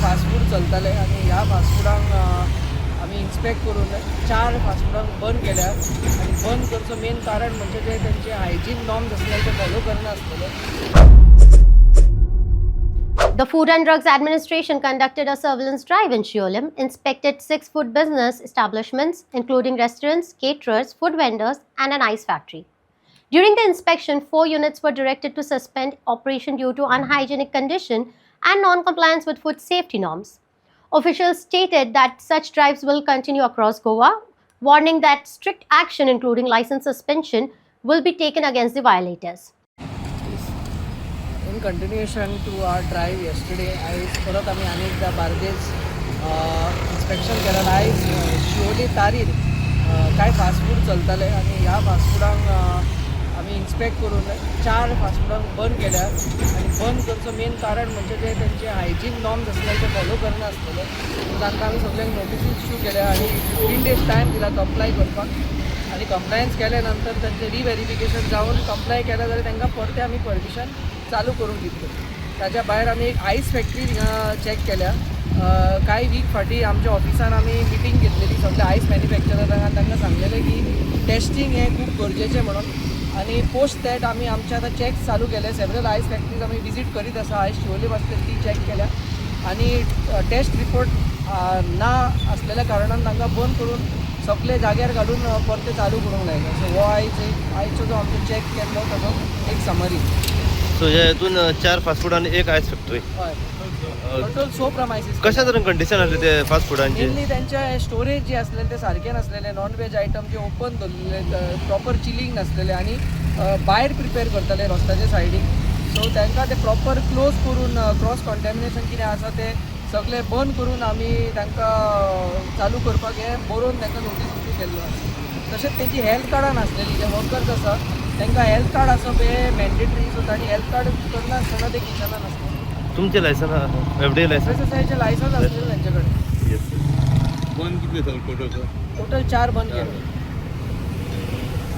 Fast food चलताले आणि ह्या फास्ट फुडांक आमी इन्स्पेक्ट करून 4 फास्ट फुडांक बंद केल्या आणि बंद करचो मेन कारण म्हणजे जे त्यांचे हायजीन नॉर्म्स आसले ते follow करनासतले. The Food and Drugs Administration conducted a surveillance drive in Shiolim, inspected 6 food business establishments, including restaurants, caterers, food vendors, and an ice factory. During the inspection, 4 units were directed to suspend operation due to unhygienic condition and non-compliance with food safety norms. Officials stated that such drives will continue across Goa, warning that strict action, including license suspension, will be taken against the violators. In continuation to our drive yesterday आयज परत आमी आनी एकदा Bardez inspection केलें. आयज शिवोली तारीर कांय fast food चलताले आनी ह्या फास्ट फुडांक आमी इन्स्पेक्ट करून 4 फास्ट फुडांक बंद केल्या आणि बंद करचो मेन कारण म्हणजे जे त्यांचे हायजीन नॉर्म्स आसले ते फॉलो करनासतले. तांकां आमी सगळ्यांक नोटिसीस इश्यू केल्या आणि 15 days टायम दिला कंप्लाय करपाक आणि कंप्लायन्स केल्या नंतर त्यांचे रिव्हेरिफिकेशन जावन कंप्लाय केल्या जाल्यार तांकां परते आमी परमिशन चालू करून दितले. ताच्या भायर आमी एक आयस फॅक्टरी चॅक केल्या. काही वीक फाटी आमच्या ऑफिसान आमी मिटींग घेतलेली सगळ्या आयस मॅन्युफॅक्चररांक तांकां सांगलेलें की टेस्टींग हें खूब गरजेचें म्हणून. आणि पोस्ट दॅट आमी आमचे आतां चॅक्स चालू केले. सेवरल आयस फॅक्टरीज आमी विजीट करीत आसा. आयज शिवोले आसले ती चॅक केल्या आणि टेस्ट रिपोर्ट ना आसलेल्या कारणान तांकां बंद करून सगळे जाग्यार घालून परते चालू करूंक लायले. सो हो आयजचो जो आमचो चॅक केल्लो ताजो एक समरी. सो ह्या हितून 4 फास्ट फूड आणि 1 आयस फॅक्टरी. हय टोटल 100 प्रमायसीस. कशा तरेन कंडिशन आसले ते फास्ट फुडांचे? मेनली त्यांचे स्टोरेज जे असलेले ते सारखे नसलेले. नॉन व्हेज आयटम जे ओपन दवरलेले, प्रॉपर चिलिंग नसलेले आणि भायर प्रिपेअर करताले रस्त्याच्या सायडीक. सो तांकां ते प्रॉपर क्लोज करून क्रॉस कॉन्टॅमिनेशन कितें आसा ते सगळे बंद करून आमी तांकां चालू करपाक हें बरोवन तांकां नोटीस इश्यू केल्लो आसा. तशेंच तेंची हेल्थ कार्डां नासलेली. जे वर्कर्स आसा तांकां हेल्थ कार्ड आसप हें मॅन्डेटरी. सो तांणी हेल्थ कार्ड करना आसतना ते किचनान आसले. तुमचे लायसन एफडीए लायसन? SSIचे लायसन्स आसलेले तांचे कडेन. येस. बंद कितले जाले टोटल? टोटल 4 बंद केले.